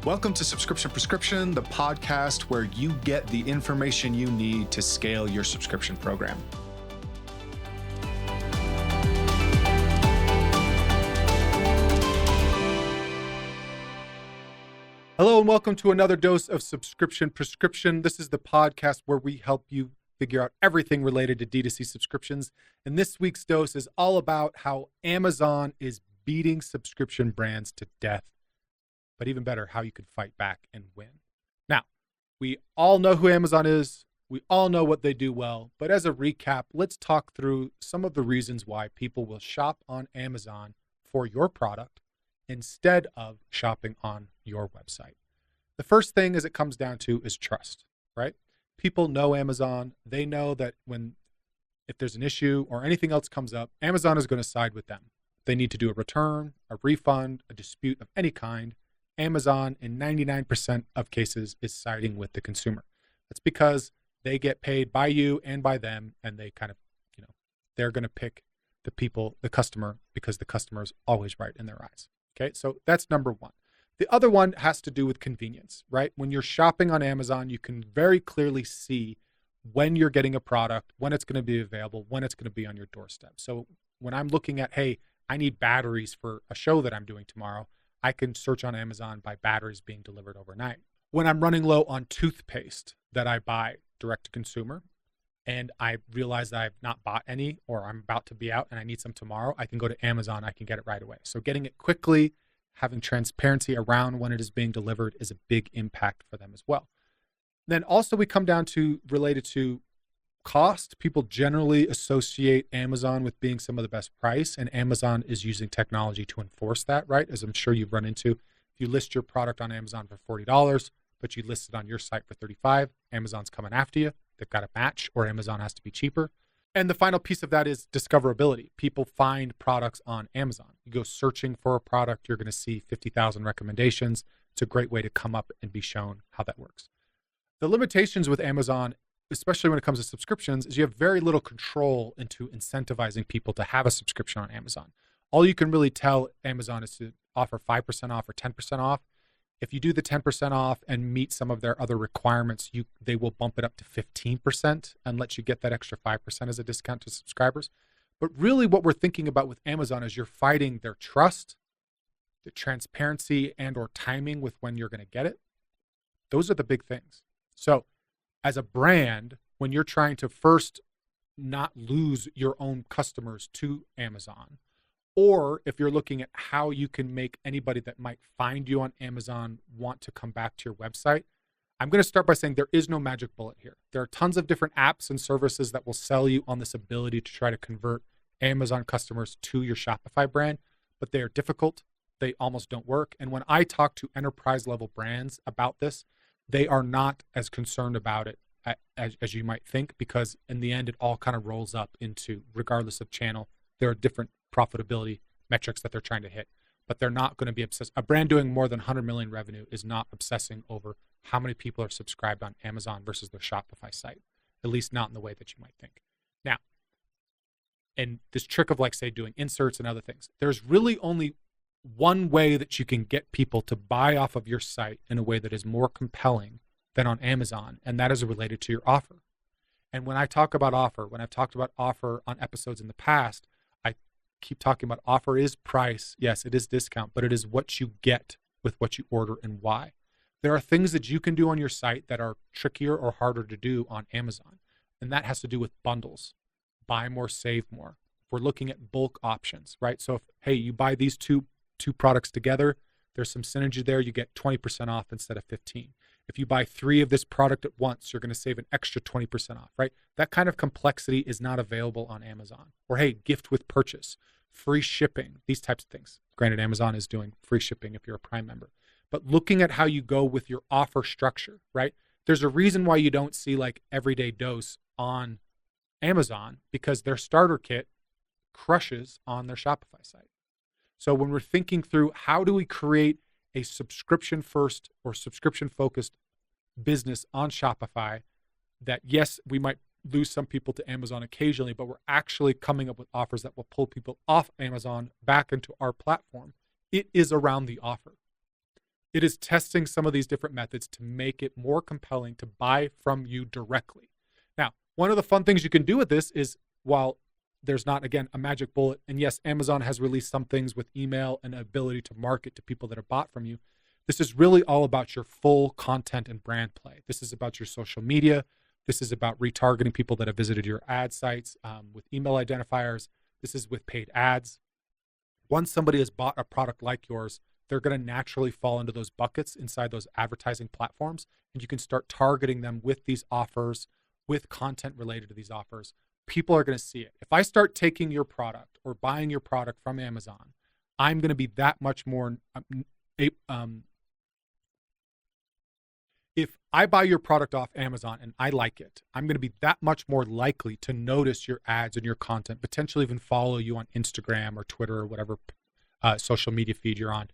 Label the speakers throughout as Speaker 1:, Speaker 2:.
Speaker 1: Welcome to Subscription Prescription, the podcast where you get the information you need to scale your subscription program.
Speaker 2: Hello and welcome to another dose of Subscription Prescription. This is the podcast where we help you figure out everything related to D2C subscriptions. And this week's dose is all about how Amazon is beating subscription brands to death. But even better, how you could fight back and win. Now, we all know who Amazon is. We all know what they do well. But as a recap, let's talk through some of the reasons why people will shop on Amazon for your product instead of shopping on your website. The first thing as it comes down to is trust, right? People know Amazon. They know that if there's an issue or anything else comes up, Amazon is going to side with them. They need to do a return, a refund, a dispute of any kind. Amazon, in 99% of cases, is siding with the consumer. That's because they get paid by you and by them, and they kind of, they're going to pick the customer, because the customer is always right in their eyes. Okay, so that's number one. The other one has to do with convenience, right? When you're shopping on Amazon, you can very clearly see when you're getting a product, when it's going to be available, when it's going to be on your doorstep. So when I'm looking at, hey, I need batteries for a show that I'm doing tomorrow, I can search on Amazon by batteries being delivered overnight. When I'm running low on toothpaste that I buy direct to consumer, and I realize that I've not bought any, or I'm about to be out and I need some tomorrow, I can go to Amazon, I can get it right away. So getting it quickly, having transparency around when it is being delivered is a big impact for them as well. Then also we come down to related to cost. People generally associate Amazon with being some of the best price, and Amazon is using technology to enforce that, right? As I'm sure you've run into. If you list your product on Amazon for $40, but you list it on your site for $35, Amazon's coming after you. They've got to match, or Amazon has to be cheaper. And the final piece of that is discoverability. People find products on Amazon. You go searching for a product, you're going to see 50,000 recommendations. It's a great way to come up and be shown how that works. The limitations with Amazon, especially when it comes to subscriptions, is you have very little control into incentivizing people to have a subscription on Amazon. All you can really tell Amazon is to offer 5% off or 10% off. If you do the 10% off and meet some of their other requirements, they will bump it up to 15% and let you get that extra 5% as a discount to subscribers. But really what we're thinking about with Amazon is you're fighting their trust, the transparency and or timing with when you're going to get it. Those are the big things. So as a brand, when you're trying to first not lose your own customers to Amazon, or if you're looking at how you can make anybody that might find you on Amazon want to come back to your website, I'm going to start by saying there is no magic bullet here. There are tons of different apps and services that will sell you on this ability to try to convert Amazon customers to your Shopify brand, but they are difficult. They almost don't work. And when I talk to enterprise level brands about this, they are not as concerned about it as you might think, because in the end, it all kind of rolls up into, regardless of channel, there are different profitability metrics that they're trying to hit, but they're not going to be obsessed. A brand doing more than 100 million revenue is not obsessing over how many people are subscribed on Amazon versus their Shopify site, at least not in the way that you might think. Now, and this trick of say doing inserts and other things, there's really only one way that you can get people to buy off of your site in a way that is more compelling than on Amazon, and that is related to your offer. And when I talk about offer, when I've talked about offer on episodes in the past, I keep talking about offer is price. Yes, it is discount, but it is what you get with what you order and why. There are things that you can do on your site that are trickier or harder to do on Amazon, and that has to do with bundles. Buy more, save more. We're looking at bulk options, right? So if, hey, you buy these two products together, there's some synergy there. You get 20% off instead of 15. If you buy 3 of this product at once, you're going to save an extra 20% off, right? That kind of complexity is not available on Amazon. Or hey, gift with purchase, free shipping, these types of things. Granted, Amazon is doing free shipping if you're a Prime member. But looking at how you go with your offer structure, right? There's a reason why you don't see Everyday Dose on Amazon, because their starter kit crushes on their Shopify site. So when we're thinking through how do we create a subscription first or subscription focused business on Shopify, that yes, we might lose some people to Amazon occasionally, but we're actually coming up with offers that will pull people off Amazon back into our platform. It is around the offer. It is testing some of these different methods to make it more compelling to buy from you directly. Now, one of the fun things you can do with this is, while there's not, again, a magic bullet, and yes, Amazon has released some things with email and ability to market to people that have bought from you, this is really all about your full content and brand play. This is about your social media. This is about retargeting people that have visited your ad sites with email identifiers. This is with paid ads. Once somebody has bought a product like yours, they're going to naturally fall into those buckets inside those advertising platforms, and you can start targeting them with these offers, with content related to these offers. People are going to see it. If I start taking your product or buying your product from Amazon, I'm going to be that much more if I buy your product off Amazon and I like it, I'm going to be that much more likely to notice your ads and your content, potentially even follow you on Instagram or Twitter or whatever social media feed you're on.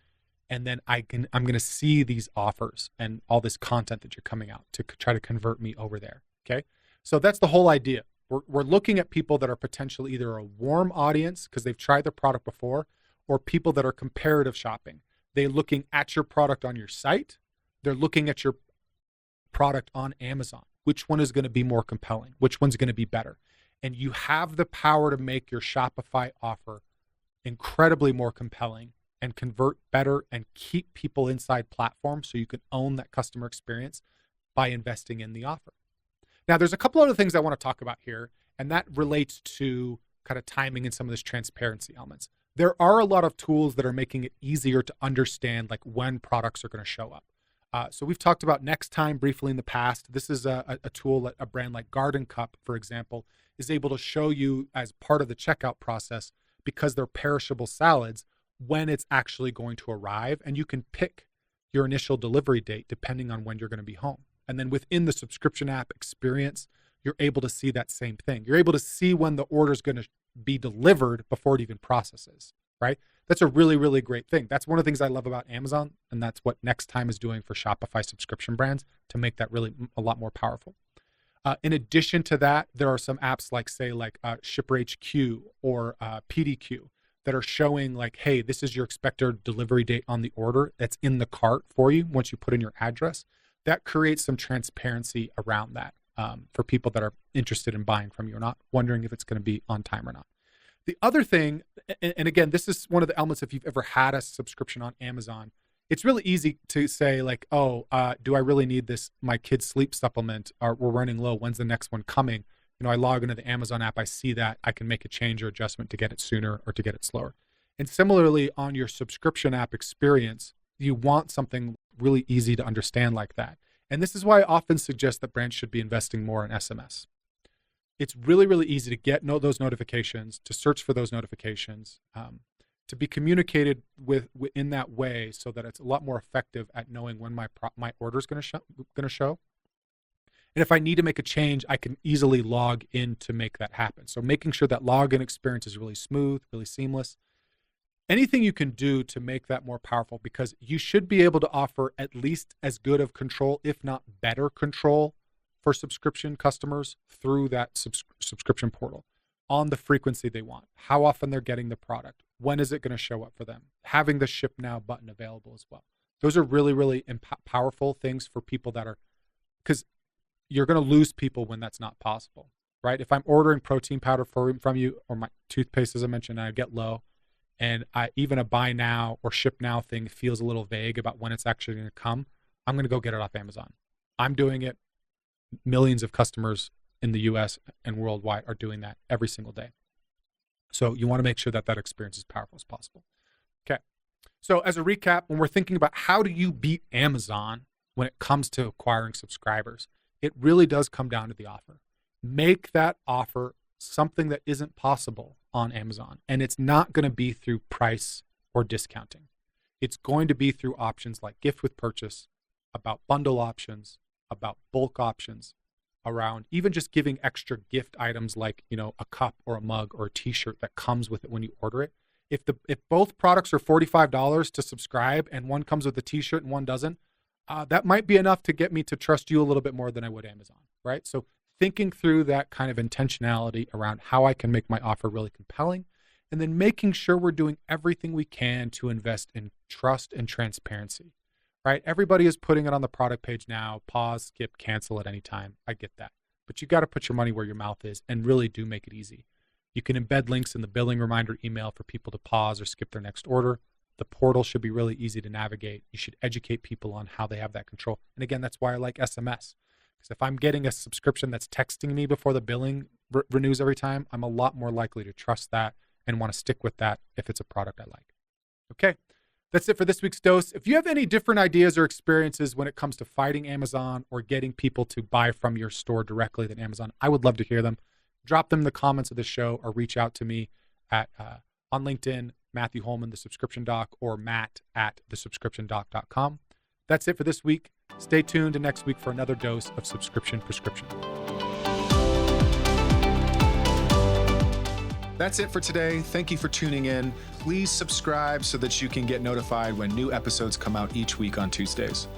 Speaker 2: And then I'm going to see these offers and all this content that you're coming out to try to convert me over there. Okay. So that's the whole idea. We're looking at people that are potentially either a warm audience because they've tried the product before, or people that are comparative shopping. They're looking at your product on your site. They're looking at your product on Amazon. Which one is going to be more compelling? Which one's going to be better? And you have the power to make your Shopify offer incredibly more compelling and convert better and keep people inside platforms so you can own that customer experience by investing in the offer. Now, there's a couple other things I want to talk about here, and that relates to kind of timing and some of this transparency elements. There are a lot of tools that are making it easier to understand like when products are going to show up. So we've talked about Next Time briefly in the past. This is a tool that a brand like Garden Cup, for example, is able to show you as part of the checkout process, because they're perishable salads, when it's actually going to arrive. And you can pick your initial delivery date depending on when you're going to be home. And then within the subscription app experience, you're able to see that same thing. You're able to see when the order is going to be delivered before it even processes, right? That's a really, really great thing. That's one of the things I love about Amazon, and that's what Next Time is doing for Shopify subscription brands to make that really a lot more powerful. In addition to that, there are some apps like, say, like Shipper HQ or PDQ that are showing like, hey, this is your expected delivery date on the order that's in the cart for you once you put in your address. That creates some transparency around that for people that are interested in buying from you or not, wondering if it's going to be on time or not. The other thing, and again, this is one of the elements if you've ever had a subscription on Amazon, it's really easy to say like, oh, do I really need this, my kid's sleep supplement, or we're running low, when's the next one coming? You know, I log into the Amazon app, I see that, I can make a change or adjustment to get it sooner or to get it slower. And similarly, on your subscription app experience, you want something really easy to understand like that. And this is why I often suggest that brands should be investing more in SMS. It's really, really easy to get those notifications, to search for those notifications, to be communicated with in that way, so that it's a lot more effective at knowing when my order is going to show. And if I need to make a change, I can easily log in to make that happen. So making sure that login experience is really smooth, really seamless. Anything you can do to make that more powerful, because you should be able to offer at least as good of control, if not better control, for subscription customers through that subscription portal on the frequency they want, how often they're getting the product, when is it going to show up for them, having the ship now button available as well. Those are really, really powerful things for people that are, because you're going to lose people when that's not possible, right? If I'm ordering protein powder from you, or my toothpaste, as I mentioned, and I get low, and even a buy now or ship now thing feels a little vague about when it's actually going to come, I'm going to go get it off Amazon. I'm doing it. Millions of customers in the US and worldwide are doing that every single day. So you want to make sure that that experience is as powerful as possible. Okay. So as a recap, when we're thinking about how do you beat Amazon when it comes to acquiring subscribers, it really does come down to the offer. Make that offer something that isn't possible on Amazon. And it's not going to be through price or discounting. It's going to be through options like gift with purchase, about bundle options, about bulk options, around even just giving extra gift items like, you know, a cup or a mug or a t-shirt that comes with it when you order it. If both products are $45 to subscribe and one comes with a t-shirt and one doesn't, that might be enough to get me to trust you a little bit more than I would Amazon, right? So thinking through that kind of intentionality around how I can make my offer really compelling, and then making sure we're doing everything we can to invest in trust and transparency. right? Everybody is putting it on the product page now. Pause, skip, cancel at any time. I get that. But you got to put your money where your mouth is and really do make it easy. You can embed links in the billing reminder email for people to pause or skip their next order. The portal should be really easy to navigate. You should educate people on how they have that control. And again, that's why I like SMS. Because if I'm getting a subscription that's texting me before the billing renews every time, I'm a lot more likely to trust that and want to stick with that if it's a product I like. Okay, that's it for this week's dose. If you have any different ideas or experiences when it comes to fighting Amazon or getting people to buy from your store directly than Amazon, I would love to hear them. Drop them in the comments of the show or reach out to me at on LinkedIn, Matthew Holman, The Subscription Doc, or matt@thesubscriptiondoc.com. That's it for this week. Stay tuned to next week for another dose of Subscription Prescription.
Speaker 1: That's it for today. Thank you for tuning in. Please subscribe so that you can get notified when new episodes come out each week on Tuesdays.